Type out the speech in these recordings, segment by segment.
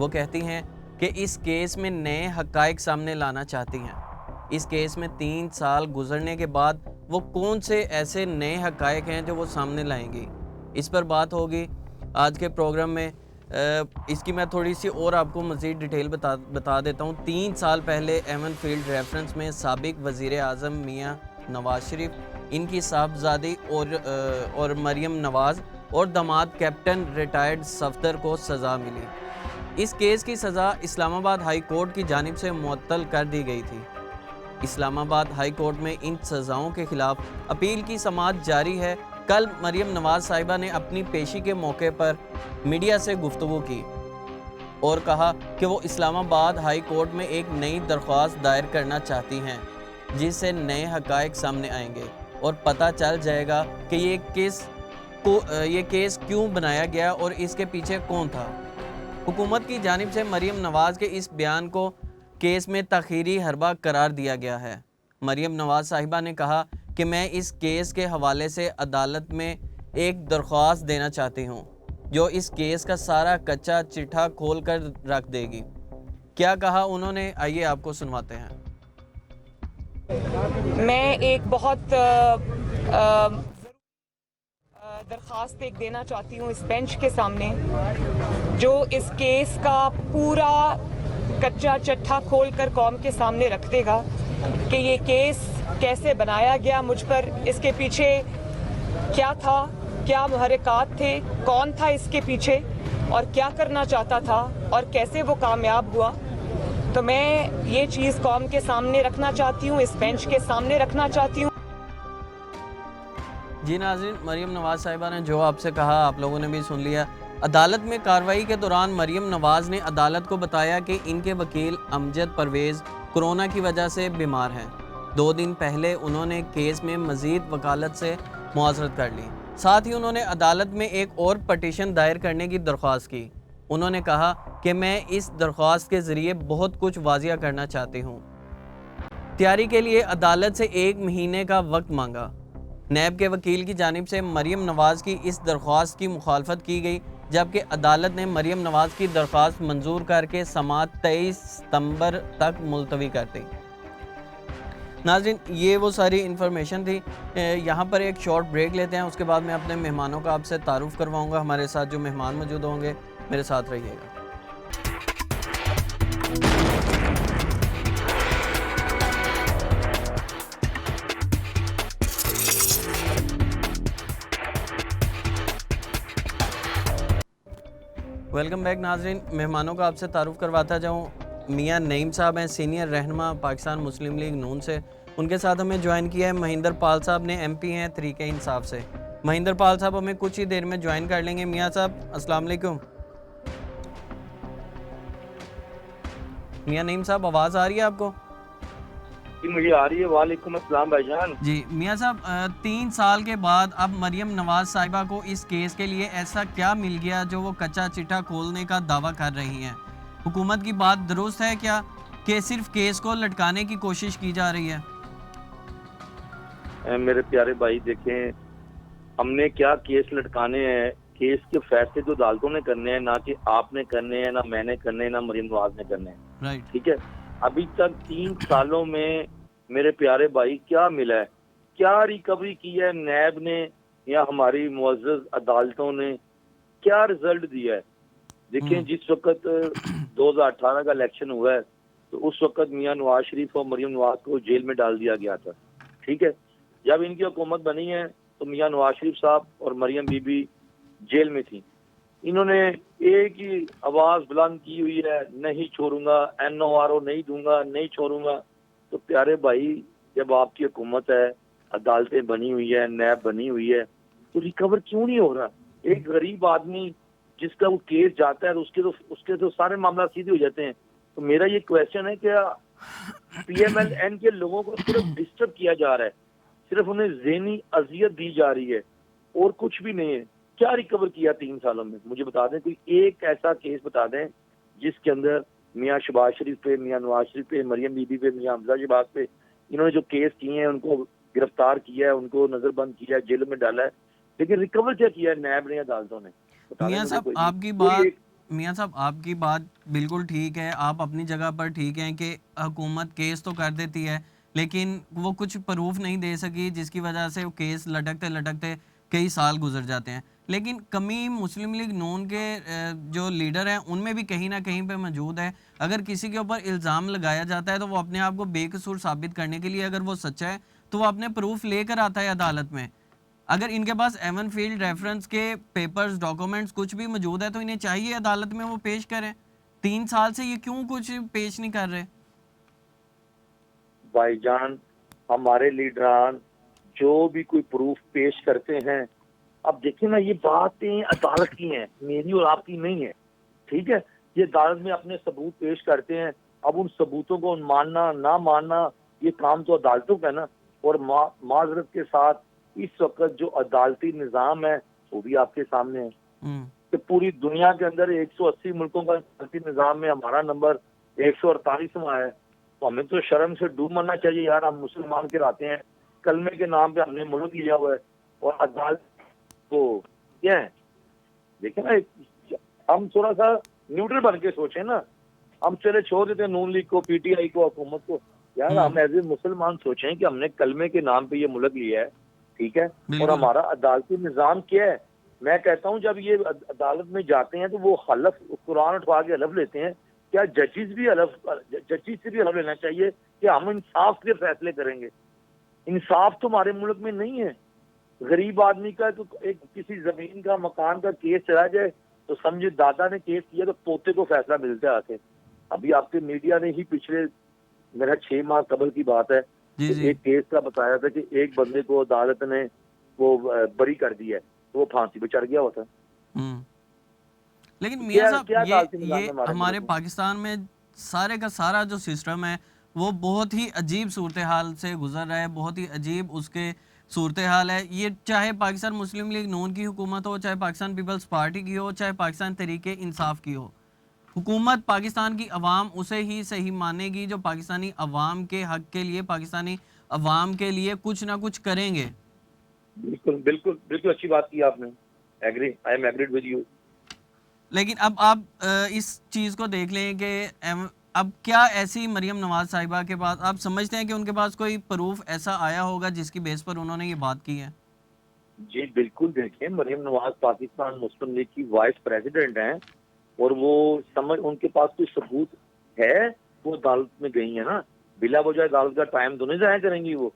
वो कहती हैं कि इस केस में नए हक़ाइक़ सामने लाना चाहती हैं। इस केस में 3 साल गुजरने के बाद वो कौन से ऐसे नए हक़ाइक़ हैं जो वो सामने लाएंगी, इस पर बात होगी आज के प्रोग्राम में। इसकी मैं थोड़ी सी और आपको मज़ीद डिटेल बता देता हूँ। 3 साल पहले एवन फील्ड रेफरेंस में साबिक वज़ीर आज़म मियाँ नवाज़ शरीफ, इनकी साहबजादी और मरियम नवाज़ और दामाद कैप्टन रिटायर्ड सफदर को सज़ा मिली। इस केस की सज़ा इस्लामाबाद हाई कोर्ट की जानिब से मुअत्तल कर दी गई थी। इस्लामाबाद हाई कोर्ट में इन सज़ाओं के खिलाफ अपील की समाअत जारी है। कल मरियम नवाज़ साहिबा ने अपनी पेशी के मौके पर मीडिया से गुफ्तगू की और कहा कि वो इस्लामाबाद हाई कोर्ट में एक नई दरख्वास्त दायर करना चाहती हैं, जिससे नए हक़ाइक़ सामने आएंगे और पता चल जाएगा कि ये केस क्यों बनाया गया और इसके पीछे कौन था। हुकूमत की जानिब से मरियम नवाज़ के इस बयान को केस में तख़ीरी हरबा करार दिया गया है। मरियम नवाज़ साहिबा ने कहा कि मैं इस केस के हवाले से अदालत में एक दरख्वास्त देना चाहती हूँ जो इस केस का सारा कच्चा चिट्ठा खोल कर रख देगी। क्या कहा उन्होंने, आइए आपको सुनवाते हैं। मैं एक बहुत दरख्वास्त एक देना चाहती हूँ इस बेंच के सामने, जो इस केस का पूरा कच्चा चिट्ठा खोल कर कौम के सामने रख देगा कि ये केस कैसे बनाया गया, मुझ पर इसके पीछे क्या था, क्या मुहर्रिकात थे, कौन था इसके पीछे और क्या करना चाहता था और कैसे वो कामयाब हुआ। तो मैं ये चीज़ कौम के सामने रखना चाहती हूँ, इस बेंच के सामने रखना चाहती हूँ। जी नाज़रीन, मरियम नवाज़ साहिबा ने जो आपसे कहा आप लोगों ने भी सुन लिया। अदालत में कार्रवाई के दौरान मरियम नवाज़ ने अदालत को बताया कि इनके वकील अमजद परवेज़ कोरोना की वजह से बीमार हैं। 2 दिन पहले उन्होंने केस में मज़ीद वकालत से मुआज़रत कर ली। साथ ही उन्होंने अदालत में एक और पटिशन दायर करने की दरख्वास्त की। उन्होंने कहा कि मैं इस दरख्वास्त के ज़रिए बहुत कुछ वाज़िया करना चाहती हूँ। तैयारी के लिए अदालत से 1 महीने का वक्त मांगा। नैब के वकील की जानिब से मरियम नवाज़ की इस दरख्वास्त की मुखालफत की गई, जबकि अदालत ने मरियम नवाज़ की दरख्वास्त मंजूर करके समाअत 23 सितंबर तक मुलतवी कर दी। नाज़रीन, ये वो सारी इन्फॉर्मेशन थी। यहाँ पर एक शॉर्ट ब्रेक लेते हैं, उसके बाद मैं अपने मेहमानों का आपसे तारुफ करवाऊँगा। हमारे साथ जो मेहमान मौजूद होंगे, मेरे साथ रहिएगा। वेलकम बैक नाज़रीन, मेहमानों का आपसे तारुफ करवाता जाऊँ। मियाँ नईम साहब हैं, सीनियर रहनुमा पाकिस्तान मुस्लिम लीग नून से। उनके साथ हमें ज्वाइन किया है महिंदर पाल साहब ने, MP हैं तहरीक इंसाफ से। महिंदर पाल साहब हमें कुछ ही देर में ज्वाइन कर लेंगे। मियाँ साहब अस्सलाम वालेकुम। मियाँ नईम साहब, आवाज़ आ रही है आपको? जी मुझे आ रही है। वालेकुम अस्सलाम भाईजान। जी मियाँ साहब, 3 साल के बाद अब मरियम नवाज़ साहिबा को इस केस के लिए ऐसा क्या मिल गया जो वो कच्चा चिट्ठा खोलने का दावा कर रही हैं? हुकूमत की बात दुरुस्त है क्या कि सिर्फ केस को लटकाने की कोशिश की जा रही है? मेरे प्यारे भाई देखें, हमने क्या केस लटकाने हैं। केस के फैसले जो अदालतों ने करने हैं, ना कि आपने करने हैं, ना मैंने करने हैं, ना मरियम नवाज ने करने हैं। राइट। ठीक है, अभी तक 3 सालों में मेरे प्यारे भाई क्या मिला है, क्या रिकवरी की है नैब ने या हमारी मुअज़्ज़ज़ अदालतों ने, क्या रिजल्ट दिया है? देखें, जिस वक्त 2018 का इलेक्शन हुआ है तो उस वक्त मियां नवाज शरीफ और मरियम नवाज को जेल में डाल दिया गया था। ठीक है, जब इनकी हुकूमत बनी है तो मियां नवाज शरीफ साहब और मरियम बीबी जेल में थी। इन्होंने एक ही आवाज बुलंद की हुई है, नहीं छोड़ूंगा, NORO नहीं दूंगा, नहीं छोड़ूंगा। तो प्यारे भाई, जब आपकी हुकूमत है, अदालतें बनी हुई है, नैब बनी हुई है, तो रिकवर क्यों नहीं हो रहा? एक गरीब आदमी जिसका वो केस जाता है उसके तो सारे मामला सीधे हो जाते हैं। तो मेरा ये क्वेश्चन है, क्या PMLN के लोगों को सिर्फ डिस्टर्ब किया जा रहा है, सिर्फ उन्हें ज़हनी अजियत दी जा रही है और कुछ भी नहीं है? क्या रिकवर किया 3 सालों में? मुझे बता दें, कोई एक ऐसा केस बता दें जिसके अंदर मियां शहबाज शरीफ पे, मियां नवाज शरीफ पे, मरियम बीबी पे, मियां हमजा शहबाज पे इन्होंने जो केस किए हैं, उनको गिरफ्तार किया है, उनको नजरबंद किया है, जेल में डाला है, लेकिन रिकवर क्या किया है नैब ने, अदालतों ने? मियाँ साहब, आपकी बात मियाँ साहब आपकी बात बिल्कुल ठीक है, आप अपनी जगह पर ठीक हैं कि हुकूमत केस तो कर देती है, लेकिन वो कुछ प्रूफ नहीं दे सकी जिसकी वजह से वो केस लटकते-लटकते कई साल गुज़र जाते हैं। लेकिन कमी मुस्लिम लीग नून के जो लीडर हैं उनमें भी कहीं न कहीं पे मौजूद है। अगर किसी के ऊपर इल्ज़ाम लगाया जाता है तो वो अपने आप को बेकसूर साबित करने के लिए अगर वो सच्चा है, तो वो अपने प्रूफ लेकर आता है अदालत में। अगर इनके पास एवन फील्ड रेफरेंस के पेपर्स, डॉक्यूमेंट्स कुछ भी मौजूद है तो इन्हें चाहिए अदालत में वो पेश करें। 3 साल से ये क्यों कुछ पेश नहीं कर रहे? भाईजान, हमारे लीडरान जो भी कोई प्रूफ पेश करते हैं, अब देखिए ना, ये बातें अदालत की हैं, मेरी और आपकी नहीं है, ठीक है। ये अदालत में अपने सबूत पेश करते हैं। अब उन सबूतों को मानना ना मानना, ये काम तो अदालतों का है ना। और माजरत के साथ इस वक्त जो अदालती निज़ाम है वो भी आपके सामने है कि पूरी दुनिया के अंदर 180 मुल्कों का अदालती निज़ाम में हमारा नंबर 148वां है। तो हमें तो शर्म से डूब मरना चाहिए यार। हम मुसलमान कहलाते हैं, कलमे के नाम पे हमने मुल्क लिया हुआ है और अदालत को क्या है। देखिए ना, हम थोड़ा सा न्यूट्रल बन के सोचें ना। हम चले छोड़ देते हैं नून लीग को, पीटीआई को, हुकूमत को। यार हम एज ए मुसलमान सोचें कि हमने कलमे के नाम पे ये मुल्क लिया है, ठीक है, और हमारा अदालती निज़ाम क्या है। मैं कहता हूँ जब ये अदालत में जाते हैं तो वो हलफ, कुरान उठवा के हलफ लेते हैं। क्या जजेस से भी हलफ लेना चाहिए कि हम इंसाफ के फैसले करेंगे। इंसाफ तो हमारे मुल्क में नहीं है। गरीब आदमी का तो एक किसी जमीन का, मकान का केस चला जाए तो समझे दादा ने केस किया तो पोते को फैसला मिलता है आके। अभी आपके मीडिया ने ही पिछले मेरा 6 माह कबल की बात है, एक केस का बताया था कि एक बंदे को अदालत ने वो बरी कर दिया है, तो वो फांसी पे चढ़ गया हुआ था। लेकिन मियां साहब ये हमारे पाकिस्तान में सारे का सारा जो सिस्टम है वो बहुत ही अजीब सूरत हाल से गुजर रहा है, बहुत ही अजीब उसके सूरत हाल है। ये चाहे पाकिस्तान मुस्लिम लीग नून की हुकूमत हो, चाहे पाकिस्तान पीपल्स पार्टी की हो, चाहे पाकिस्तान तरीके इंसाफ की हो, हुकूमत पाकिस्तान की अवाम उसे ही सही मानेगी जो पाकिस्तानी अवाम के हक के लिए, पाकिस्तानी अवाम के लिए कुछ ना कुछ करेंगे। बिल्कुल बिल्कुल बिल्कुल, अच्छी बात की आपने। Agree, I am agreed with you. लेकिन अब आप इस चीज़ को देख लें कि अब क्या ऐसी मरियम नवाज साहिबा के पास, आप समझते हैं कि उनके पास कोई प्रूफ ऐसा आया होगा जिसकी बेस पर उन्होंने ये बात की है? जी बिल्कुल, देखिए मरियम नवाज पाकिस्तान मुस्लिम लीग की वाइस प्रेसिडेंट हैं और वो उनके पास कोई सबूत है, वो अदालत में गई है ना। बिला वजह अदालत का टाइम तो नहीं जाया करेंगी वो।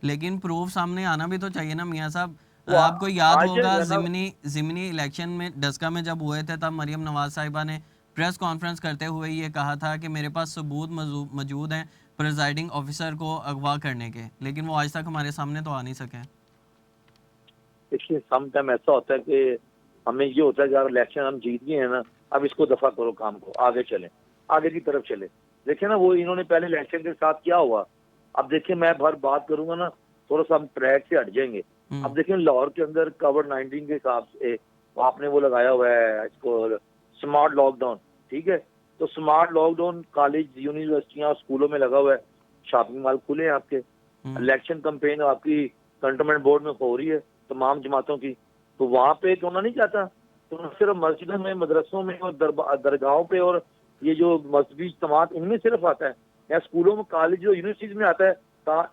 लेकिन प्रूफ सामने आना भी तो चाहिए ना मियां साहब। आपको याद होगा ज़िमनी इलेक्शन में डस्का में जब हुए थे, तब मरियम नवाज साहिबा ने प्रेस कॉन्फ्रेंस करते हुए ये कहा था कि मेरे पास सबूत मौजूद हैं प्रिजाइडिंग ऑफिसर को अगवा करने के, लेकिन वो आज तक हमारे सामने तो आ नहीं सके। देखिए सम टाइम ऐसा होता है कि हमें ये होता है कि यार इलेक्शन हम जीत गए हैं ना, अब इसको दफा करो, काम को आगे चले, आगे की तरफ चले। देखिए ना, वो इन्होंने पहले इलेक्शन के साथ क्या हुआ। अब देखिए मैं भर बात करूंगा ना, थोड़ा सा हम ट्रैक से हट जाएंगे। अब देखिए लाहौर के अंदर कोविड-19 के हिसाब से आपने वो लगाया हुआ है इसको स्मार्ट लॉकडाउन, ठीक है। तो स्मार्ट लॉकडाउन कॉलेज, यूनिवर्सिटियां और स्कूलों में लगा हुआ है, शॉपिंग मॉल खुले हैं आपके। इलेक्शन कैंपेन आपकी कंटोनमेंट बोर्ड में हो रही है तमाम जमातों की, तो वहां पे क्यों ना नहीं जाता। तो सिर्फ मस्जिदों में, मदरसों में और दरगाहों पे और ये जो मजहबी जमात, इनमें सिर्फ आता है, या स्कूलों में, कॉलेज और यूनिवर्सिटीज में आता है।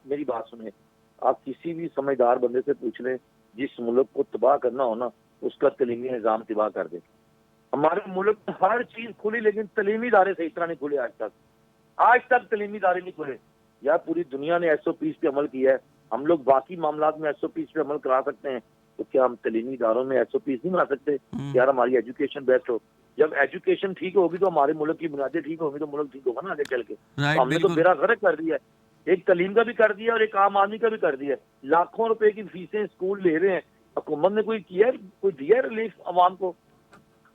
मेरी बात सुने, आप किसी भी समझदार बंदे से पूछ लें, जिस मुल्क को तबाह करना हो ना, उसका तलीमी निज़ाम तबाह कर दे। हमारे मुल्क में हर चीज खुली, लेकिन तलीमी इदारे सही तरह नहीं खुले आज तक तलीमी इदारे नहीं खुले। यार पूरी दुनिया ने SOPs पे अमल किया है, हम लोग बाकी मामलात में SOPs पे अमल करा सकते हैं, तो क्या हम तलीमी इदारों में SOPs नहीं बना सकते? यार हमारी एजुकेशन बेस्ट हो। जब एजुकेशन ठीक होगी तो हमारे मुल्क की बुनियादें ठीक होगी, तो मुल्क ठीक होगा ना आगे चल के। तो हमने तो बेड़ा गर्क कर दिया है, एक तलीम का भी कर दिया और एक आम आदमी का भी कर दिया। लाखों रुपए की फीसें स्कूल ले रहे हैं, हुकूमत ने कोई किया है, कोई दिया है रिलीफ अवाम को?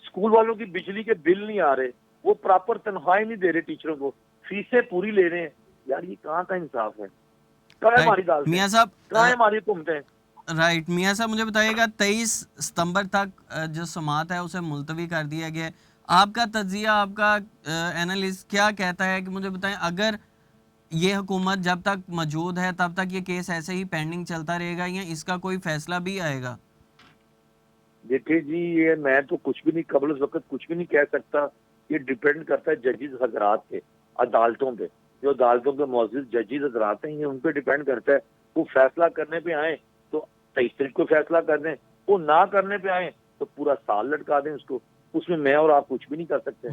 स्कूल वालों की बिजली के बिल नहीं आ रहे, वो प्रॉपर तनख्वाहें नहीं दे रहे टीचरों को, फीसें पूरी ले रहे हैं। यार ये कहाँ का इंसाफ है? कहाँ हमारी दाल, मियां साहब कहाँ हमारी हुकूमतें? राइट, मियां साहब मुझे बताइएगा 23 सितंबर तक जो समात है उसे मुलतवी कर दिया गया। आपका तज्जिया, आपका एनालिस्ट क्या कहता है कि मुझे बताएं, अगर ये हुकूमत जब तक मौजूद है तब तक ये केस ऐसे ही पेंडिंग चलता रहेगा या इसका कोई फैसला भी आएगा? देखिए जी, ये मैं तो कुछ भी नहीं, कबल उस वक्त कुछ भी नहीं कह सकता। ये डिपेंड करता है जजेस हजरात पे, अदालतों पे। जो अदालतों के मौजूद जजेस हजरात हैं, ये उन पे डिपेंड करता है। वो फैसला करने पे आए तो 23 तारीख को फैसला कर दें, वो ना करने पे आए तो पूरा साल लटका दें उसको। उसमें मैं और आप कुछ भी नहीं कर सकते।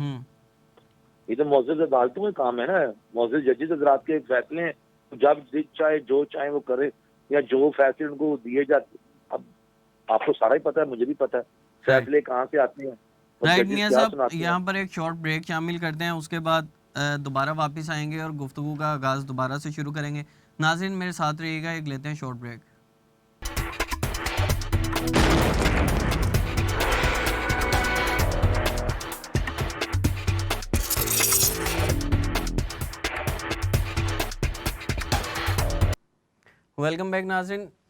ये तो मौजूद अदालतों में काम है ना, मौजूद जजेस हजरात के फैसले हैं। जब चाहे जो चाहे वो करे, या जो फैसले उनको दिए जाते। अब आपको सारा ही पता है, मुझे भी पता है फैसले कहाँ से आते हैं और राइट जजेस मियां क्या साहब, सुनाते हैं। यहाँ पर एक शॉर्ट ब्रेक शामिल करते हैं, उसके बाद दोबारा वापस आएंगे और गुफ्तगू का आगाज़ दोबारा से शुरू करेंगे। नाज़रीन मेरे साथ रहिएगा, एक लेते हैं शॉर्ट ब्रेक। वेलकम बैक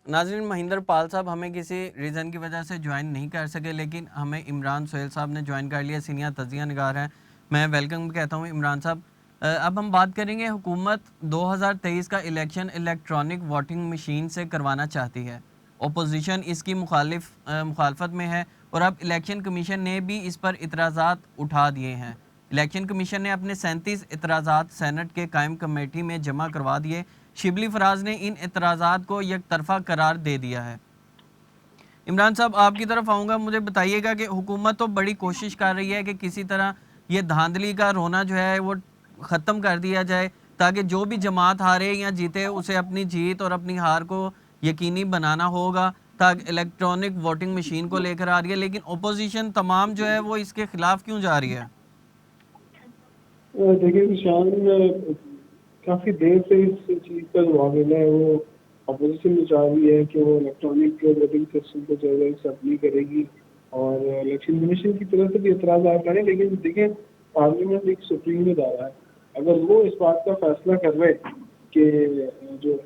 नाज़रीन महिंदर पाल साहब हमें किसी रीज़न की वजह से ज्वाइन नहीं कर सके, लेकिन हमें इमरान सोहेल साहब ने ज्वाइन कर लिया, सीनियर तजिया निगार हैं। मैं वेलकम कहता हूं इमरान साहब। अब हम बात करेंगे, हुकूमत 2023 का इलेक्शन इलेक्ट्रॉनिक वोटिंग मशीन से करवाना चाहती है। ओपोजिशन इसकी मुखालफत में है और अब इलेक्शन कमीशन ने भी इस पर इतराज़ात उठा दिए हैं। इलेक्शन कमीशन ने अपने 37 इतराज़ात सेनेट के कायम कमेटी में जमा करवा दिए। शिबली फराज ने इन इतराज़ात को एक तरफा करार दे दिया है। इमरान साहब आपकी तरफ आऊँगा, मुझे बताइएगा कि हुकूमत तो बड़ी कोशिश कर रही है कि किसी तरह ये धांधली का रोना जो है वो ख़त्म कर दिया जाए, ताकि जो भी जमात हारे या जीते उसे अपनी जीत और अपनी हार को यकीनी बनाना होगा, ताकि इलेक्ट्रॉनिक वोटिंग मशीन को लेकर आ रही है। लेकिन ओपोजिशन तमाम जो है वो इसके खिलाफ क्यों जा रही है? देखिए निशान, काफी देर से इस चीज का जो मामला है वो अपोजिशन में चाह रही है कि वो इलेक्ट्रॉनिक वोटिंग सिस्टम को जो है अप्लाई करेगी और इलेक्शन कमीशन की तरफ से भी एतराज करें। लेकिन देखिए, पार्लियामेंट एक सुप्रीम इदारा है। अगर वो इस बात का फैसला कर रहे कि जो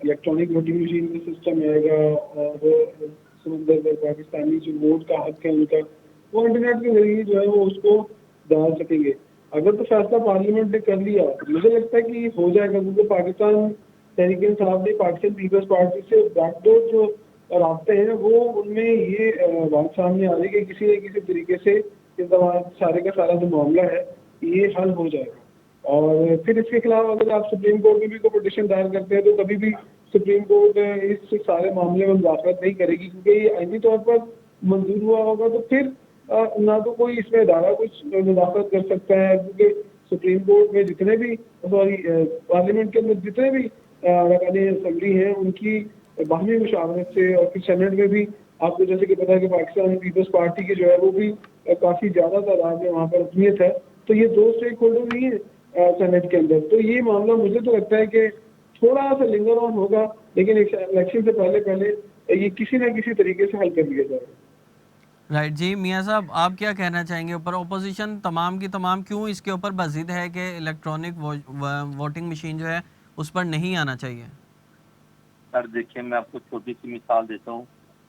इलेक्ट्रॉनिक वोटिंग मशीन का सिस्टम आएगा और समझदार पाकिस्तानी जो वोट का हक है उनका, वो इंटरनेट के जरिए जो है वो उसको डाल सकेंगे। अगर तो फैसला पार्लियामेंट ने कर लिया, मुझे लगता है कि हो जाएगा, क्योंकि पाकिस्तान तहरीक इंसाफ ने पाकिस्तान पीपल्स पार्टी से बैकडोर जो रास्ते हैं वो उनमें ये बात सामने आ रही है कि किसी न किसी तरीके से इस सारे का सारा जो मामला है ये हल हो जाएगा। और फिर इसके खिलाफ अगर आप सुप्रीम कोर्ट में भी कोई पिटीशन दायर करते हैं तो कभी भी सुप्रीम कोर्ट इस सारे मामले में मुदाखलत नहीं करेगी, क्योंकि ये आईनी तौर पर मंजूर हुआ होगा। तो फिर ना तो कोई इसमें इदारा कुछ मुदाखलत कर सकता है, क्योंकि सुप्रीम कोर्ट में जितने भी पार्लियामेंट के अंदर जितने भी अरकान असम्बली हैं उनकी बाहमी मुशावरत से, और फिर सेनेट में भी आपको जैसे कि पता है कि पाकिस्तान पीपल्स पार्टी की जो है वो भी काफी ज्यादा तादाद में वहाँ पर अहमियत है। तो ये दो स्टेक होल्डर नहीं है सेनेट के अंदर। तो ये मामला मुझे तो लगता है कि थोड़ा सा लिंगर ऑन होगा, लेकिन इलेक्शन से पहले ये किसी न किसी तरीके से हल कर लिया जाएगा। राइट जी, मियाँ साहब आप क्या कहना चाहेंगे ऊपर? ओपोजिशन तमाम की तमाम क्यों इसके ऊपर बज़िद है कि इलेक्ट्रॉनिक वोटिंग मशीन जो है उस पर नहीं आना चाहिए? सर देखिए, मैं आपको छोटी सी मिसाल देता हूँ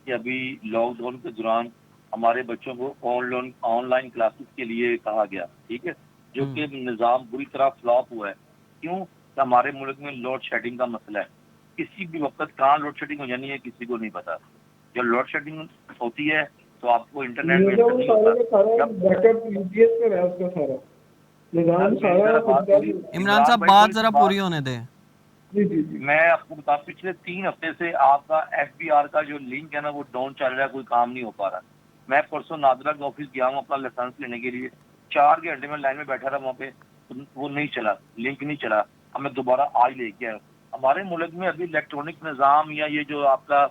कि अभी लॉकडाउन के दौरान हमारे बच्चों को ऑनलाइन क्लासेस के लिए कहा गया, ठीक है, जो कि निज़ाम बुरी तरह फ्लॉप हुआ है। क्यों? कि हमारे मुल्क में लोड शेडिंग का मसला है। किसी भी वक्त कहाँ लोड शेडिंग हो जानी है किसी को नहीं पता। जब लोड शेडिंग होती है तो आपको इंटरनेट में नहीं होता। इमरान साहब बात जरा पूरी होने दें। मैं आपको बता, पिछले 3 हफ्ते से आपका FBR का जो लिंक है ना वो डाउन चल रहा है, कोई काम नहीं हो पा रहा। मैं परसों नादरा के ऑफिस गया हूँ अपना लाइसेंस लेने के लिए, 4 घंटे में लाइन में बैठा रहा वहाँ पे, तो वो नहीं चला, लिंक नहीं चला। अब मैं दोबारा आज लेके आया। हमारे मुल्क में अभी इलेक्ट्रॉनिक निज़ाम या ये जो आपका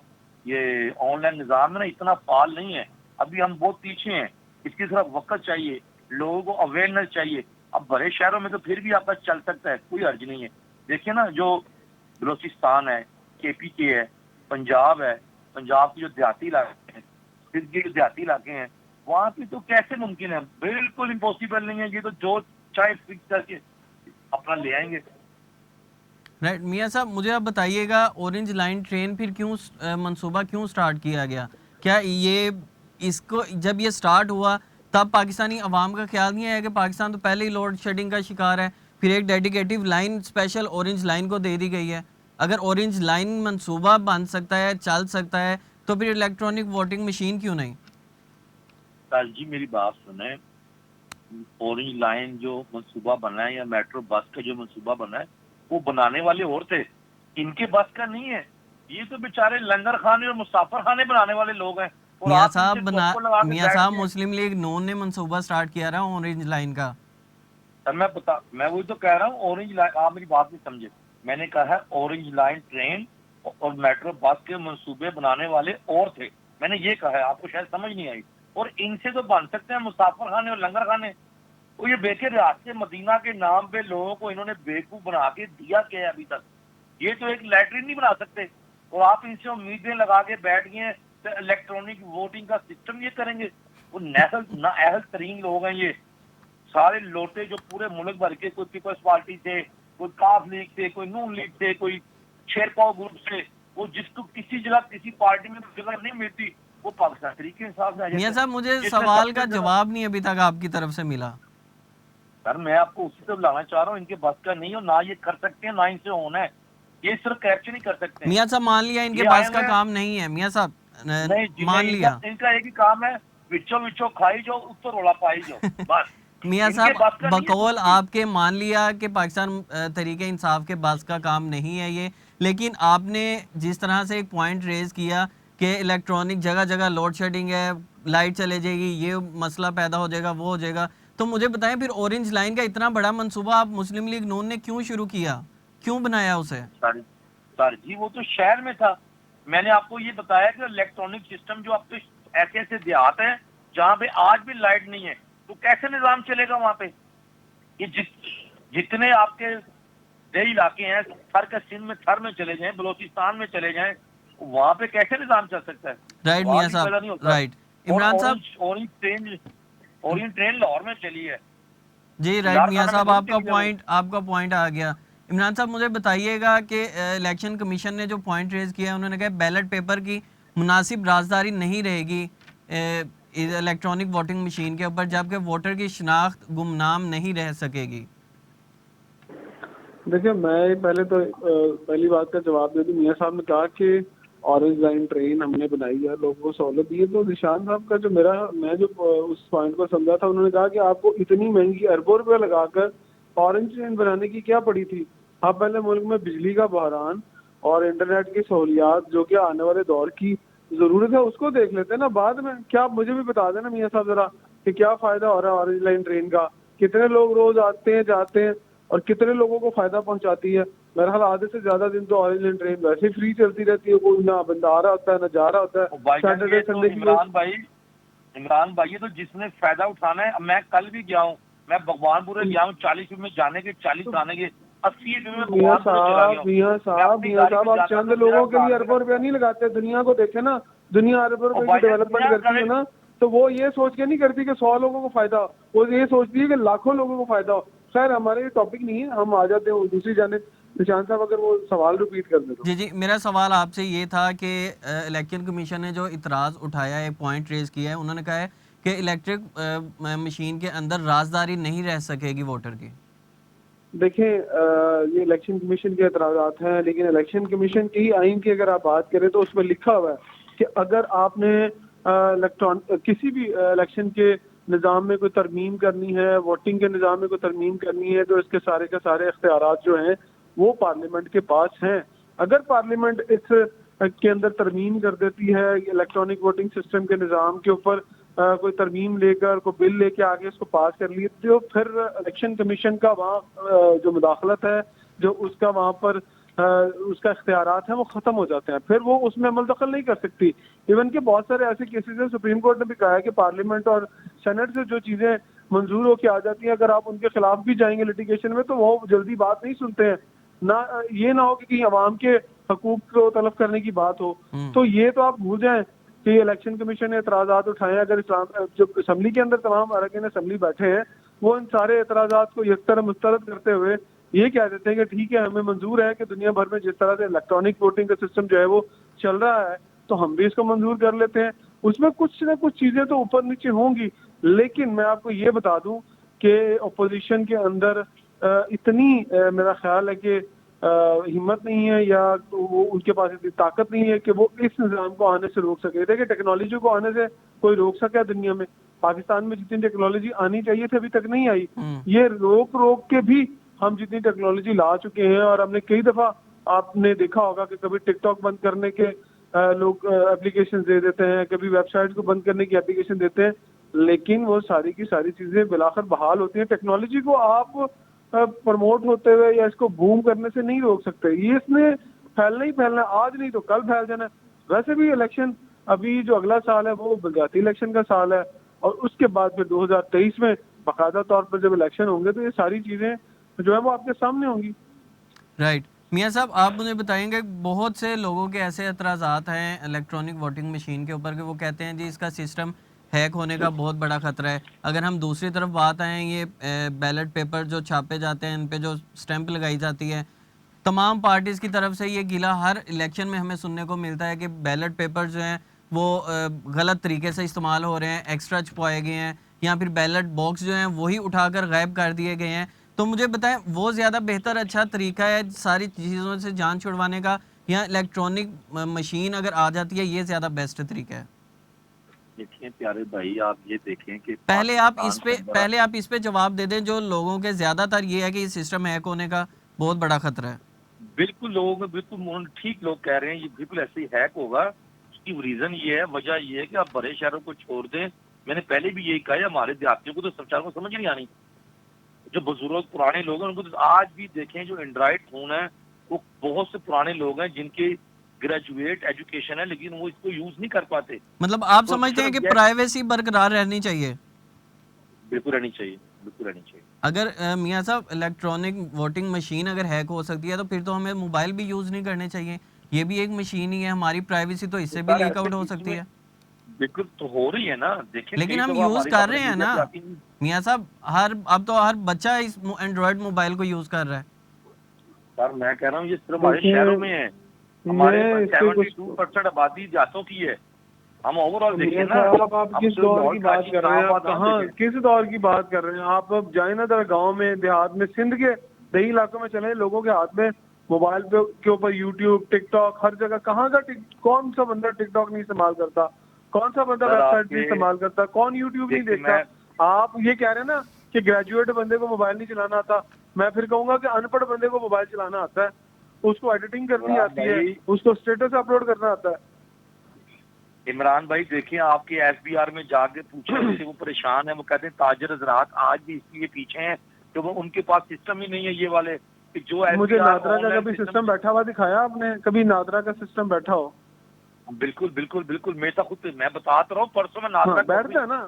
ये ऑनलाइन निज़ाम है ना इतना फाल नहीं है। अभी हम बहुत पीछे हैं, इसकी तरफ वक्त चाहिए, लोगों को अवेयरनेस चाहिए। अब बड़े शहरों में तो फिर भी आपका चल सकता है, कोई अर्ज नहीं है। देखिए ना, जो बलोचिस्तान है, KPK है, पंजाब है, पंजाब के जो देहाती इलाके हैं, सिंध के जो देहाती इलाके हैं, वहाँ पे तो कैसे मुमकिन है? बिल्कुल इम्पॉसिबल नहीं है। ये तो जो चाहे फिक्स करके अपना ले आएंगे। राइट मियाँ साहब, मुझे आप बताइएगा ऑरेंज लाइन ट्रेन फिर क्यों मंसूबा क्यों स्टार्ट किया गया? क्या ये इसको जब ये स्टार्ट हुआ तब पाकिस्तानी अवाम का ख्याल नहीं आया कि पाकिस्तान तो पहले ही लोड शेडिंग का शिकार है, फिर एक डेडिकेटिव लाइन स्पेशल ऑरेंज लाइन को दे दी गई है? अगर ऑरेंज लाइन मंसूबा बन सकता है, चल सकता है, तो फिर इलेक्ट्रॉनिक वोटिंग मशीन क्यों नहीं? सर जी मेरी बात सुने, ऑरेंज लाइन जो मंसूबा बना है या मेट्रो बस का जो मंसूबा बना है वो बनाने वाले और थे, इनके बस का नहीं है। ये तो बेचारे लंगर खाने और मुसाफर खाने बनाने वाले लोग हैं। और मियाँ आप साहब इनसे चौको लगा के मियाँ बैठ साहब गए। मुस्लिम लीग नून ने मंसूबा स्टार्ट किया रहा ऑरेंज लाइन का। सर मैं वही तो कह रहा हूँ, ऑरेंज लाइन, आप मेरी बात नहीं समझे। मैंने कहा है ऑरेंज लाइन ट्रेन और मेट्रो बस के मंसूबे बनाने वाले और थे, मैंने ये कहा है, आपको शायद समझ नहीं आई। और इनसे तो बन सकते हैं मुसाफर खाने और लंगर खाने। तो ये बेके रास्ते मदीना के नाम पे लोगों को इन्होंने बेवकूफ बना के दिया क्या है अभी तक? ये तो एक लैटरिन नहीं बना सकते। और आप इनसे उम्मीदें लगा के बैठ गए तो इलेक्ट्रॉनिक वोटिंग का सिस्टम ये करेंगे। वो नाअहल तरीन लोग हैं ये सारे लोटे, जो पूरे मुल्क भर के, कोई पीपल्स पार्टी से, कोई काफ लीग से, कोई नून लीग से, कोई शेरपाव ग्रुप से, वो जिसको किसी जगह किसी पार्टी में जगह नहीं मिलती वो पाकिस्तान तरीके इंसाफ में आ जाता मियाँ है। साहब मुझे जिसने सवाल सबसे का ज्यादा- जवाब नहीं अभी तक आपकी तरफ से मिला। सर मैं आपको उसी से बुलाना चाह रहा हूँ, इनके बस का नहीं हो, ना ये कर सकते हैं ना इनसे होना है। ये सिर्फ कैप्चर नहीं कर सकते हैं। मियाँ साहब मान लिया इनके ये पास आए का हुए- काम नहीं है, मियाँ साहब नहीं जी, मान नहीं, लिया। इनका एक ही काम है, विचो विचो खाई जाओ, उत्तर रोला पाई जाओ, बस। मियाँ इनके साहब बस का नहीं है बकौल कुछ भी। आपके मान लिया कि पाकिस्तान तरीके इंसाफ के बस का काम नहीं है ये, लेकिन आपने जिस तरह से एक पॉइंट रेज किया कि इलेक्ट्रॉनिक जगह जगह लोड शेडिंग है, लाइट चले जाएगी, ये मसला पैदा हो जाएगा, वो हो जाएगा, तो मुझे बताएं फिर ऑरेंज लाइन का इतना बड़ा मंसूबा आप मुस्लिम लीग नून ने क्यों शुरू किया, क्यों बनाया उसे? सर जी वो तो शहर में था। मैंने आपको ये बताया कि इलेक्ट्रॉनिक सिस्टम जो अब तो ऐसे ऐसे देहात है जहाँ पे आज भी लाइट नहीं है, तो कैसे निजाम चलेगा वहां पे? ये जितने आपके देही इलाके हैं, थर के सिंध में थर में चले जाएं, बलोचिस्तान में चले जाएं, वहां पे कैसे निजाम चल सकता है? राइट सवाल मियाँ ही पैदा नहीं साहब, होता। राइट। इमरान साहब ऑरेंज ट्रेन लाहौर में चली है। जी, राइट यार मियाँ खाना साहब, में आपका पॉइंट आ गया। इमरान साहब मुझे बताइएगा कि इलेक्शन कमीशन ने जो पॉइंट रेज किया है, उन्होंने कहा बैलेट पेपर की मुनासिब राजदारी नहीं रहेगी इलेक्ट्रॉनिक वोटिंग मशीन के ऊपर, जबकि वोटर की शिनाख्त गुमनाम नहीं रह सकेगी। देखिए मैं पहले तो पहली बात का जवाब दे दूं। मियाँ साहब ने कहा कि ऑरेंज लाइन ट्रेन हमने बनाई है, लोगों को सहूलत दी है। तो निशान साहब का जो मैं जो उस पॉइंट को समझा था, उन्होंने कहा कि आपको इतनी महंगी अरबों रुपए लगाकर ऑरेंज ट्रेन बनाने की क्या पड़ी थी? आप पहले मुल्क में बिजली का बहरान और इंटरनेट की सहूलियात जो कि आने वाले दौर की जरूरत है उसको देख लेते हैं ना बाद में। क्या आप मुझे भी बता देना मियाँ साहब जरा कि क्या फायदा हो रहा है ऑरेंज लाइन ट्रेन का, कितने लोग रोज आते हैं जाते हैं और कितने लोगों को फायदा पहुंचाती है? मेरा ख्याल आधे से ज्यादा दिन तो ऑरेंज लाइन ट्रेन वैसे ही फ्री चलती रहती है, कोई ना बंदा आ रहा होता है ना जा रहा होता है। सैटरडे संडे की इमरान भाई ये तो जिसने फायदा उठाना है। मैं कल भी गया हूँ, मैं भगवानपुरे गया हूँ, 40 रुपए में जाने के 40 आने के 80 रुपए में मियाँ भगवानपुरे चला गया हूँ। मियाँ साहब आप चंद लोगों के लिए अरबों रुपया नहीं लगाते। दुनिया को देखे ना, दुनिया अरबों रुपए की डेवलपमेंट करती है ना, तो वो ये सोच के नहीं करती कि 100 लोगों को फायदा हो, वो ये सोचती है कि लाखों लोगों को फायदा हो। खैर हमारे ये टॉपिक नहीं है, हम आ जाते हैं दूसरी जाने। निशान साहब अगर वो सवाल रिपीट कर दे तो। जी, मेरा सवाल आपसे ये था कि इलेक्शन कमीशन ने जो इतराज़ उठाया है, एक पॉइंट रेज किया है, उन्होंने कहा है कि इलेक्ट्रिक मशीन के अंदर राजदारी नहीं रह सकेगी वोटर की। देखें ये इलेक्शन कमीशन के एतराज़ात हैं, लेकिन इलेक्शन कमीशन की आइन की अगर आप बात करें तो उसमें लिखा हुआ है कि अगर आपने किसी भी इलेक्शन के निज़ाम में कोई तरमीम करनी है, वोटिंग के निज़ाम में कोई तरमीम करनी है, तो इसके सारे के सारे इख्तियारात जो हैं वो पार्लियामेंट के पास हैं। अगर पार्लियामेंट इस के अंदर तरमीम कर देती है इलेक्ट्रॉनिक वोटिंग सिस्टम के निज़ाम के ऊपर, कोई तरमीम लेकर कोई बिल लेके आगे उसको पास कर लिए, तो फिर इलेक्शन कमीशन का वहाँ जो मुदाखलत है, जो उसका वहाँ पर उसका इख्तियारात है वो ख़त्म हो जाते हैं, फिर वो उसमें अमल दखल नहीं कर सकती। इवन के बहुत सारे ऐसे केसेस हैं, सुप्रीम कोर्ट ने भी कहा है कि पार्लियामेंट और सेनेट से जो चीज़ें मंजूर होकर आ जाती हैं, अगर आप उनके खिलाफ भी जाएंगे लिटिगेशन में तो वो जल्दी बात नहीं सुनते हैं। ना ये ना हो कि कहीं अवाम के हकूक को तलब करने की बात हो। तो ये तो आप भूल जाएं कि इलेक्शन कमीशन ने एतराज़ात उठाए। अगर इस्लाम जो असम्बली के अंदर तमाम अरकान असम्बली बैठे हैं, वो इन सारे एतराज़ात को यकतर मुस्तरद करते हुए ये कह देते हैं कि ठीक है, हमें मंजूर है कि दुनिया भर में जिस तरह से इलेक्ट्रॉनिक वोटिंग का सिस्टम जो है वो चल रहा है, तो हम भी इसको मंजूर कर लेते हैं। उसमें कुछ ना कुछ चीज़ें तो ऊपर नीचे होंगी, लेकिन मैं आपको ये बता दूं कि अपोजिशन के अंदर इतनी मेरा ख्याल है कि हिम्मत नहीं है या तो वो उनके पास इतनी ताकत नहीं है कि वो इस निज़ाम को आने से रोक सके। देखिए टेक्नोलॉजी को आने से कोई रोक सका दुनिया में? पाकिस्तान में जितनी टेक्नोलॉजी आनी चाहिए थी अभी तक नहीं आई। ये रोक रोक के भी हम जितनी टेक्नोलॉजी ला चुके हैं, और हमने कई दफा आपने देखा होगा कि कभी टिकटॉक बंद करने के लोग एप्लीकेशन दे देते हैं, कभी वेबसाइट को बंद करने की एप्लीकेशन देते हैं, लेकिन वो सारी की सारी चीजें बिलाखिर बहाल होती हैं। टेक्नोलॉजी को आप प्रमोट होते हुए या इसको बूम करने से नहीं रोक सकते। ये इसने फैलना ही फैलना, आज नहीं तो कल फैल जाना। वैसे भी इलेक्शन अभी जो अगला साल है वो बलदियाती इलेक्शन का साल है, और उसके बाद फिर 2023 में बाकायदा तौर पर जब इलेक्शन होंगे तो ये सारी चीजें जो है वो आपके सामने होंगी। राइट मियाँ साहब, आप मुझे बताएंगे बहुत से लोगों के ऐसे एतराज़ात हैं इलेक्ट्रॉनिक वोटिंग मशीन के ऊपर कि वो कहते हैं जी इसका सिस्टम हैक होने का बहुत बड़ा ख़तरा है। अगर हम दूसरी तरफ बात आएँ, ये बैलेट पेपर जो छापे जाते हैं, इन पे जो स्टैंप लगाई जाती है, तमाम पार्टीज़ की तरफ से ये गिला हर इलेक्शन में हमें सुनने को मिलता है कि बैलेट पेपर जो हैं वो गलत तरीके से इस्तेमाल हो रहे हैं, एक्स्ट्रा छुपाए गए हैं, या फिर बैलेट बॉक्स जो हैं वही उठाकर गायब कर दिए गए हैं। तो मुझे बताएं वो ज़्यादा बेहतर अच्छा तरीका है सारी चीज़ों से जान छुड़वाने का, या इलेक्ट्रॉनिक मशीन अगर आ जाती है ये ज़्यादा बेस्ट तरीका है? देखिए प्यारे भाई, आप ये देखें कि पहले आप इस पे जवाब दे दें, जो लोगों के ज़्यादातर ये है कि ये सिस्टम हैक होने का बहुत बड़ा खतरा है। बिल्कुल लोगों में बिल्कुल ठीक लोग कह रहे हैं ये बिल्कुल ऐसे ही हैक होगा। उसकी रीजन ये है, वजह ये है कि आप बड़े शहरों को छोड़ दें। मैंने पहले भी यही कहा है, हमारे देहातियों को तो समाचार को समझ नहीं आनी। जो बुजुर्ग पुराने लोग हैं उनको तो आज भी देखें, जो एंड्रॉइड फोन है वो बहुत से पुराने लोग हैं जिनके ग्रेजुएट एजुकेशन है लेकिन वो इसको यूज नहीं कर पाते। मतलब आप समझते हैं कि प्राइवेसी बरकरार रहनी चाहिए? बिल्कुल रहनी चाहिए, बिल्कुल रहनी चाहिए। अगर मियाँ साहब इलेक्ट्रॉनिक वोटिंग मशीन अगर हैक हो सकती है तो फिर तो हमें मोबाइल भी यूज़ नहीं करने चाहिए। ये भी एक मशीन ही है, हमारी प्राइवेसी तो इससे भी लीक आउट हो सकती है। बिल्कुल तो हो रही है ना, देखिए लेकिन हम यूज़ कर रहे हैं ना मियाँ साहब, अब तो हर बच्चा इस एंड्रॉयड मोबाइल को यूज़ कर रहा है। सर मैं कह रहा हूँ ये सिर्फ हमारे शहरों में है, हमारे 72% आबादी देहातों की है। हम ओवरऑल देखें ना, आप किस दौर की बात कर रहे हैं? आप कहाँ किस दौर की बात कर रहे हैं? आप अब जाए ना जरा गाँव में, देहात में, सिंध के दही इलाकों में चले, लोगों के हाथ में मोबाइल पे के ऊपर यूट्यूब, टिकटॉक, हर जगह। कहाँ का कौन सा बंदा टिकटॉक नहीं इस्तेमाल करता? कौन सा बंदा वेबसाइट नहीं इस्तेमाल करता? कौन यूट्यूब नहीं देखता? आप ये कह रहे हैं ना कि ग्रेजुएट बंदे को मोबाइल नहीं चलाना आता। मैं फिर कहूंगा कि अनपढ़ बंदे को मोबाइल चलाना आता है, उसको एडिटिंग करनी आती है, उसको स्टेटस अपलोड करना आता है। इमरान भाई देखिए, आपके एसबीआर में जाके पूछे वो परेशान है, वो कहते हैं ताजर हजरात आज भी इसलिए पीछे हैं कि वो उनके पास सिस्टम ही नहीं है ये वाले कि जो मुझे नादरा का कभी सिस्टम बैठा हुआ दिखाया आपने? कभी नादरा का सिस्टम बैठा हो? बिल्कुल बिल्कुल बिल्कुल, मेरा खुद मैं बताता रहा हूँ, परसों में नादरा बैठता है ना।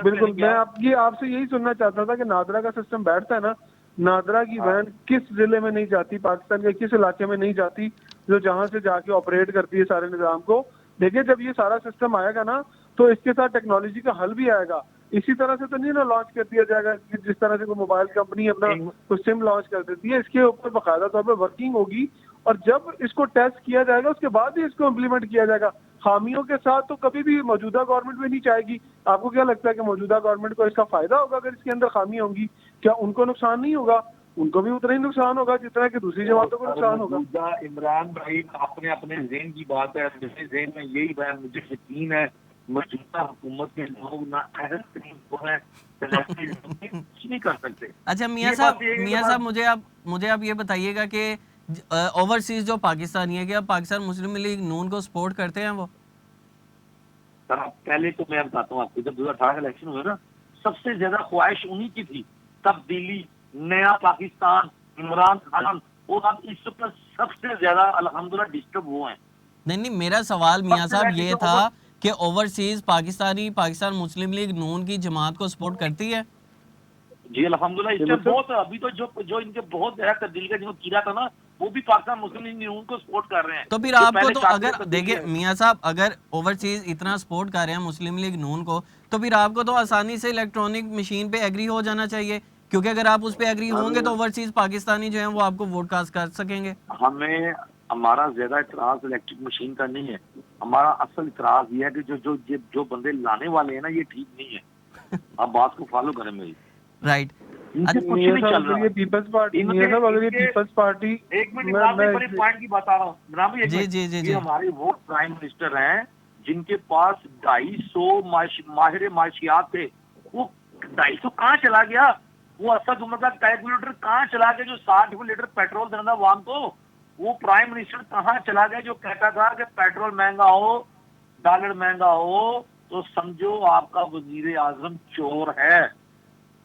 बिल्कुल, मैं आपसे यही सुनना चाहता था कि नादरा का सिस्टम बैठता है ना? नादरा की वैन किस जिले में नहीं जाती, पाकिस्तान के किस इलाके में नहीं जाती, जो जहां से जाके ऑपरेट करती है सारे निजाम को? देखिए जब ये सारा सिस्टम आएगा ना तो इसके साथ टेक्नोलॉजी का हल भी आएगा। इसी तरह से तो नहीं ना लॉन्च कर दिया जाएगा कि जिस तरह से कोई मोबाइल कंपनी अपना कोई सिम लॉन्च कर देती है। इसके ऊपर बाकायदा तौर पर वर्किंग होगी, और जब इसको टेस्ट किया जाएगा उसके बाद ही इसको इम्प्लीमेंट किया जाएगा। खामियों के साथ तो कभी भी मौजूदा गवर्नमेंट में नहीं चाहेगी। आपको क्या लगता है कि मौजूदा गवर्नमेंट को इसका फायदा होगा अगर इसके अंदर खामी होंगी? क्या उनको नुकसान नहीं होगा? उनको भी उतना ही नुकसान होगा जितना कि दूसरी जमातों को नुकसान होगा। इमरान भाई अपने अपने ज़हन की बात है, मेरे ज़हन में यही है, मुझे यकीन है मौजूदा हुकूमत के लोग ना कुछ नहीं कर सकते। अच्छा मियाँ साहब मुझे आप ये बताइएगा कि ओवरसीज जो पाकिस्तानी है, क्या पाकिस्तान मुस्लिम लीग नून को सपोर्ट करते हैं वो? सर पहले तो मैं बताता हूँ आपको, जब 2018 इलेक्शन हुए ना, सबसे ज्यादा ख्वाहिश उन्हीं की थी, तब्दीली, नया पाकिस्तान, इमरान खान, और अब इस पर सबसे ज्यादा अल्हम्दुलिल्लाह डिस्टर्ब हुए हैं। नहीं, मेरा सवाल मियाँ साहब ये था कि ओवरसीज पाकिस्तान मुस्लिम लीग नून की जमात को सपोर्ट करती है? जी अल्हम्दुलिल्लाह, इससे बहुत अभी तो जो इनके बहुत ज्यादा तब्दीली का जो कीड़ा था ना, वो भी पाकिस्तान मुस्लिम लीग नून को सपोर्ट कर रहे हैं। तो फिर आपको तो अगर देखिए मियाँ साहब, अगर ओवरसीज इतना सपोर्ट कर रहे हैं मुस्लिम लीग नून को, तो फिर आपको तो आसानी से इलेक्ट्रॉनिक मशीन पे एग्री हो जाना चाहिए, क्योंकि अगर आप उस पे एग्री होंगे तो ओवरसीज पाकिस्तानी जो है वो आपको वोट कास्ट कर सकेंगे। हमारा ज्यादा इतराज इलेक्ट्रिक मशीन का नहीं है, हमारा असल इतराज ये है कि जो बंदे लाने वाले हैं ना, ये ठीक नहीं है। आप बात को फॉलो करें मेरी। राइट इनसे कुछ मियां नहीं साहब, चल अगर रहा। ये पीपल्स पार्टी, इनके- मियां साहब अगर ये इनके- पीपल्स पार्टी, एक मिनट इमरान भाई, बड़े पॉइंट की बात आ रहा हूँ इमरान भाई, एक जी मिनट। जी जी ये जी। हमारे वो प्राइम मिनिस्टर हैं जिनके पास 250 माहिर माशियात थे, वो 250 कहाँ चला गया? वो असद उमर का कैलकुलेटर कहाँ चला गया जो 60 लीटर पेट्रोल देना था वाम को? वो प्राइम मिनिस्टर कहाँ चला गया जो कहता था कि पेट्रोल महंगा हो, डॉलर महंगा हो तो समझो आपका वजीर आजम चोर है।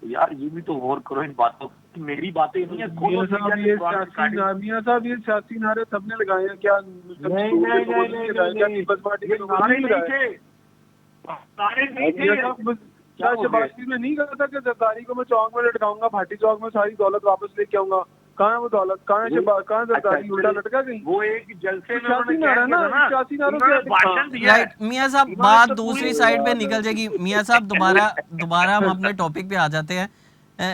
तो यार ये भी तो गौर करो इन बातों की। मेरी बातें नहीं है, खोलो मियां साहब मीडिया ये के पुराने रिकॉर्डिंग। मियां साहब ये सियासी नारे सबने लगाए हैं क्या? नहीं नहीं नहीं नहीं नहीं क्या नहीं, पीपल्स पार्टी ये के लोगों नारे ने नहीं लगाए? थे, नारे नहीं मियां थे। साहब, क्या क्या हो शहबाज गया? शरीफ ने नहीं कहा था कि जरदारी को मैं चौक में लटकाऊंगा, भाटी चौक में सारी दौलत वापस लेके आऊंगा? कहाँ है वो दौलत? कहाँ है शहबाज? कहाँ है जरदारी? अच्छा, उल्टा लटका गई। वो एक जलसे में सियासी उन्होंने नारा कह दिया ना, था ना, सियासी नारों उन्होंने से भाषण दिया है। राइट मियां साहब, इन्होंने बात तो दूसरी पूरी- साइड पे निकल जाएगी। मियां साहब दोबारा दोबारा हम अपने टॉपिक पे आ जाते हैं।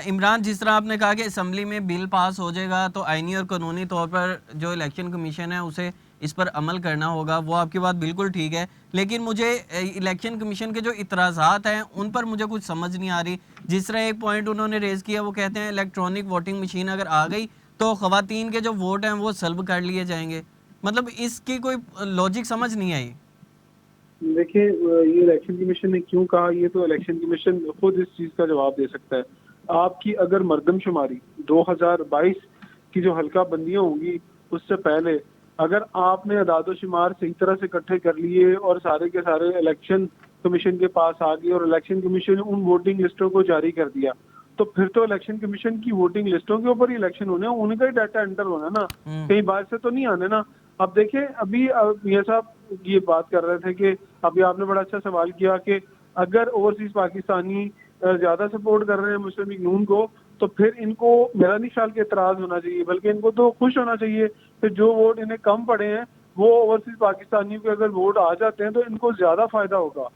इमरान, जिस तरह आपने कहा कि असेंबली में बिल पास हो जाएगा तो आईनी और कानूनी तौर पर जो इलेक्शन कमीशन है उसे इस पर अमल करना होगा, वो आपकी बात बिल्कुल ठीक है। लेकिन मुझे इलेक्शन कमीशन के जो इतराज़ात हैं उन पर मुझे कुछ समझ नहीं आ रही। जिस तरह एक पॉइंट उन्होंने रेज़ किया, वो कहते हैं इलेक्ट्रॉनिक वोटिंग मशीन अगर आ गई तो ख़वातीन के जो वोट हैं वो सल्ब कर लिए जाएंगे। मतलब इसकी कोई लॉजिक समझ नहीं आई। देखिए, ये इलेक्शन कमीशन ने क्यों कहा, ये तो इलेक्शन कमीशन खुद इस चीज का जवाब दे सकता है। आपकी अगर मर्दमशुमारी 2022 की जो हल्का बंदियां होंगी उससे पहले अगर आपने अदाद-ओ-शुमार सही तरह से इकट्ठे कर लिए और सारे के सारे इलेक्शन कमीशन के पास आ गए और इलेक्शन कमीशन ने उन वोटिंग लिस्टों को जारी कर दिया, तो फिर तो इलेक्शन कमीशन की वोटिंग लिस्टों के ऊपर ही इलेक्शन होने, उनका ही डाटा एंटर होना ना, कहीं बाहर से तो नहीं आने ना। अब देखिए, अभी मियां साहब ये बात कर रहे थे कि अभी आपने बड़ा अच्छा सवाल किया कि अगर ओवरसीज पाकिस्तानी ज्यादा सपोर्ट कर रहे हैं मुस्लिम लीग नून को, तो फिर इनको मेरा नहीं ख्याल के एतराज होना चाहिए, बल्कि इनको तो खुश होना चाहिए कि जो वोट इन्हें कम पड़े हैं वो ओवरसीज पाकिस्तानियों के अगर वोट आ जाते हैं तो इनको ज्यादा फायदा होगा।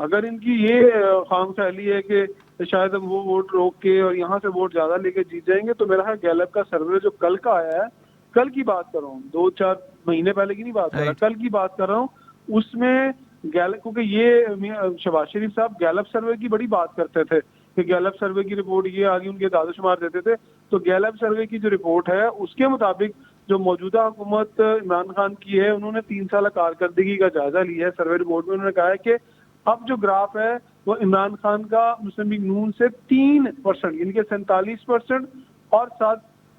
अगर इनकी ये खामख्याली है कि शायद हम वो वोट रोक के और यहाँ से वोट ज्यादा लेके जीत जाएंगे, तो मेरा ख्याल गैलप का सर्वे जो कल का आया है, कल की बात कर रहा हूँ, 2-4 महीने पहले की नहीं बात कर रहा, Right. कल की बात कर रहा हूँ, उसमें गैलप, क्योंकि ये शहबाज शरीफ साहब गैलप सर्वे की बड़ी बात करते थे कि गैलप सर्वे की रिपोर्ट ये आगे उनके दादोशुमार देते थे, तो गैलप सर्वे की जो रिपोर्ट है उसके मुताबिक जो मौजूदा हुकूमत इमरान खान की है, उन्होंने 3 साल कारकर्दगी का जायजा लिया है। सर्वे रिपोर्ट में उन्होंने कहा है कि अब जो ग्राफ है वो इमरान खान का मुस्लिम लीग नून से 3%, यानी कि 47% और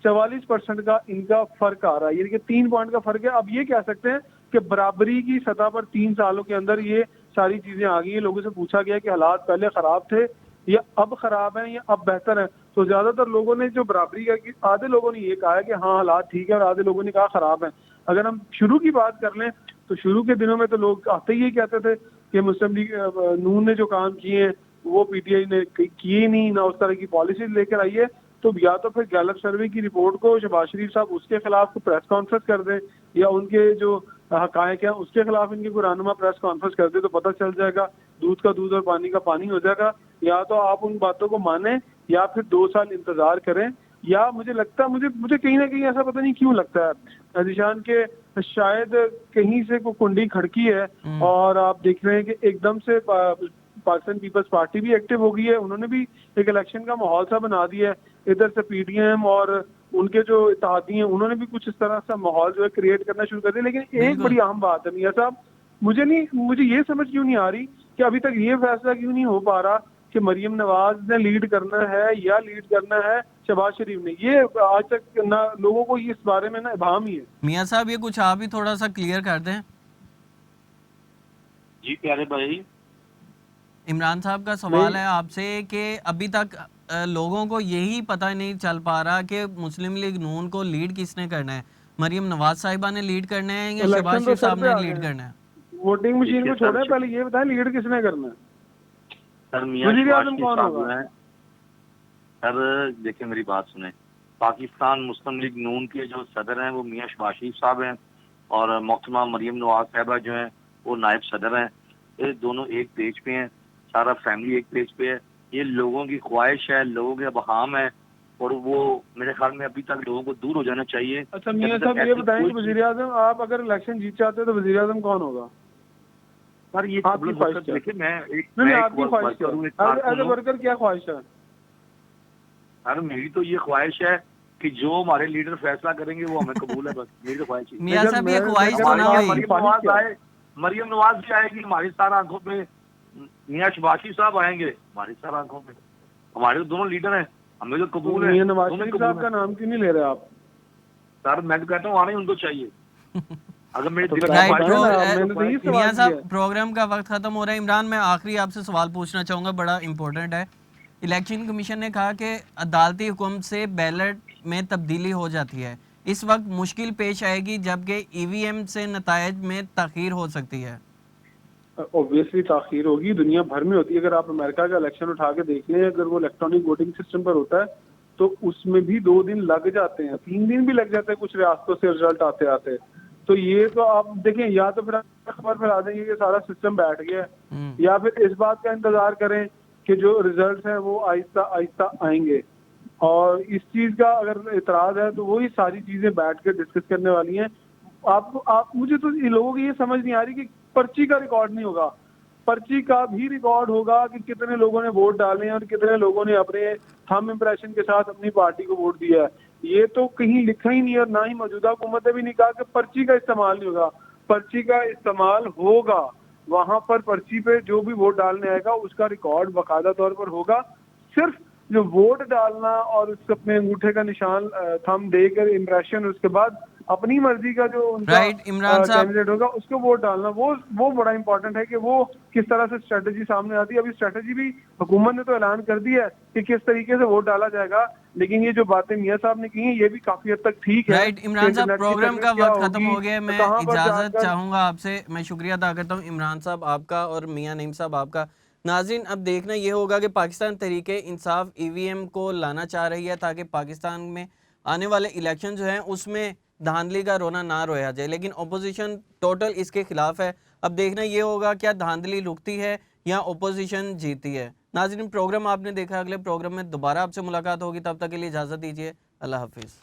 44% का इनका फर्क आ रहा है, यानी कि 3 पॉइंट का फर्क है। अब ये कह सकते हैं कि बराबरी की सतह पर 3 सालों के अंदर ये सारी चीजें आ गई हैं। लोगों से पूछा गया कि हालात पहले खराब थे या अब खराब हैं या अब बेहतर है, तो ज्यादातर लोगों ने जो बराबरी का, आधे लोगों ने ये कहा है कि हाँ हालात ठीक है और आधे लोगों ने कहा खराब है। अगर हम शुरू की बात कर लें तो शुरू के दिनों में तो लोग आते ही ये कहते थे कि मुस्लिम लीग नून ने जो काम किए हैं वो पीटीआई ने किए नहीं, ना उस तरह की पॉलिसी लेकर आई है। तो या तो फिर गैलप सर्वे की रिपोर्ट को शहबाज शरीफ साहब उसके खिलाफ प्रेस कॉन्फ्रेंस कर दें, या उनके जो हकायक हैं उसके खिलाफ इनकी पुरानुमा प्रेस कॉन्फ्रेंस कर दे, तो पता चल जाएगा, दूध का दूध और पानी का पानी हो जाएगा। या तो आप उन बातों को माने या फिर 2 साल इंतजार करें। या मुझे लगता है, मुझे कहीं ना कहीं ऐसा पता नहीं क्यों लगता है निशान के शायद कहीं से कोई कुंडी खड़की है और आप देख रहे हैं कि एकदम से पाकिस्तान पीपल्स पार्टी भी एक्टिव हो गई है, उन्होंने भी एक इलेक्शन का माहौल सा बना दिया है। इधर से पीडीएम और उनके जो इत्तेहादी हैं उन्होंने भी कुछ इस तरह से माहौल जो है क्रिएट करना शुरू कर दिया। लेकिन एक बड़ी अहम बात है मियां साहब, मुझे ये समझ क्यों नहीं आ रही कि अभी तक ये फैसला क्यों नहीं हो पा रहा कि मरियम नवाज ने लीड करना है या लीड करना है शहबाज शरीफ ने। ये आज तक ना लोगों को इस बारे में ना इबाम ही है। मियां साहब, ये कुछ आप ही थोड़ा सा क्लियर कर दें। जी प्यारे भाई, इमरान साहब का सवाल है आपसे कि अभी तक लोगों को यही पता नहीं चल पा रहा कि मुस्लिम लीग नून को लीड किसने करना है, मरियम नवाज साहिबा ने लीड करना है या शहबाज शरीफ साहब ने लीड करना है। वोटिंग मशीन को छोड़े, पहले ये बताएं लीड किसने करना है। सर मियां वज़ीर शहबाज आज़म शरीफ कौन साहब होगा? हैं। सर देखिए मेरी बात सुने, पाकिस्तान मुस्लिम लीग नून के जो सदर हैं वो मियां शहबाज शरीफ साहब हैं और मोहतरमा मरियम नवाज साहिबा जो हैं वो नायब सदर हैं। ये दोनों एक पेज पे हैं, सारा फैमिली एक पेज पे है। ये लोगों की ख्वाहिश है, लोगों के बहाम है और वो मेरे ख्याल में अभी तक लोगों को दूर हो जाना चाहिए। अच्छा मियां साहब ये बताएं कि वज़ीर आज़म, आप अगर इलेक्शन जीत चाहते हो तो वज़ीर आज़म कौन होगा? सर ये आपकी ख्वाहिश क्या? देखिए मैं नहीं, आपकी ख्वाहिश क्या? एज ए वर्कर क्या ख्वाहिश है? सर मेरी तो ये ख्वाहिश है कि जो हमारे लीडर फैसला करेंगे वो हमें कबूल है, बस मेरी तो ख्वाहिश है। मियां साहब ये ख्वाहिश तो हमारे ना यहाँ हुई। मरियम नवाज भी आएगी हमारी सार आंखों पे, मियां शबाशी साहब आएंगे हमारी सार आंखों पे, हमारे तो दोनों लीडर हैं, हमें तो कबूल है। मियां नवाज दोनों शरीफ कबूल साहब का है। नाम क्यों नहीं ले रहे आप? सर मैं तो कहता हूँ आना ही उनको चाहिए। अगर मेरी दिल की राइट, ख्वाहिश प्रो- है, मैंने तो यही सवाल मियां किया है। साहब प्रोग्राम का वक्त खत्म हो रहा है। इमरान, मैं आखिरी आपसे सवाल पूछना चाहूँगा, बड़ा इंपॉर्टेंट है। इलेक्शन कमीशन ने कहा कि अदालती हुक्म से बैलेट में तब्दीली हो जाती है। इस वक्त मुश्किल पेश आएगी जबकि ईवीएम से नतायज में ताखीर हो सकती है। ऑब्वियसली ताखीर होगी, दुनिया भर में होती है। अगर आप अमेरिका का इलेक्शन उठा के देख लें, अगर वो इलेक्ट्रॉनिक वोटिंग सिस्टम पर होता है तो उसमें भी 2 दिन लग जाते हैं, 3 दिन भी लग जाते हैं कुछ रियासतों से रिजल्ट आते आते। तो ये तो आप देखें, या तो फिर आप खबर फैला देंगे कि सारा सिस्टम बैठ गया है, या फिर इस बात का इंतजार करें कि जो रिजल्ट है वो आहिस्ता आहिस्ता आएंगे। और इस चीज का अगर इतराज है तो वही सारी चीजें बैठ कर डिस्कस करने वाली हैं। आप मुझे तो इन लोगों की ये समझ नहीं आ रही कि पर्ची का रिकॉर्ड नहीं होगा, पर्ची का भी रिकॉर्ड होगा कि कितने लोगों ने वोट डाले हैं और कितने लोगों ने अपने थंब इम्प्रेशन के साथ अपनी पार्टी को वोट दिया है। ये तो कहीं लिखा ही नहीं है और ना ही मौजूदा हुकूमत ने भी नहीं कहा कि पर्ची का इस्तेमाल नहीं होगा। पर्ची का इस्तेमाल होगा, वहां पर पर्ची पे जो भी वोट डालने आएगा उसका रिकॉर्ड बाकायदा तौर पर होगा। सिर्फ जो वोट डालना और उसके अपने अंगूठे का निशान थंब देकर इम्प्रेशन, उसके बाद अपनी मर्जी का जो उनका इमरान साहब, कैंडिडेट होगा उसको वोट डालना, वो बड़ा इंपॉर्टेंट है कि वो किस तरह से स्ट्रेटजी सामने आती है। अभी स्ट्रेटजी भी हुकूमत ने तो ऐलान कर दिया है कि किस तरीके से वोट डाला जाएगा, लेकिन ये जो बातें मियां साहब ने की हैं ये भी काफी हद तक ठीक है। इमरान साहब, इंटरनेट की प्रोग्राम का सर्विस क्या वक्त खत्म होगी, हो गया है। मैं कहाँ पर इजाजत जाकर चाहूंगा आपसे। मैं शुक्रिया अदा करता हूँ इमरान साहब आपका और मियां नईम साहब आपका। नाज़रीन, अब देखना ये होगा कि पाकिस्तान तहरीके इंसाफ ईवीएम को लाना चाह रही है ताकि पाकिस्तान में आने वाले इलेक्शन जो हैं उसमें धांधली का रोना ना रोया जाए, लेकिन ओपोजिशन टोटल इसके खिलाफ है। अब देखना ये होगा क्या धांधली रुकती है या ओपोजिशन जीती है। नाज़रीन, प्रोग्राम आपने देखा, अगले प्रोग्राम में दोबारा आपसे मुलाकात होगी, तब तक के लिए इजाज़त दीजिए। अल्लाह हाफिज़।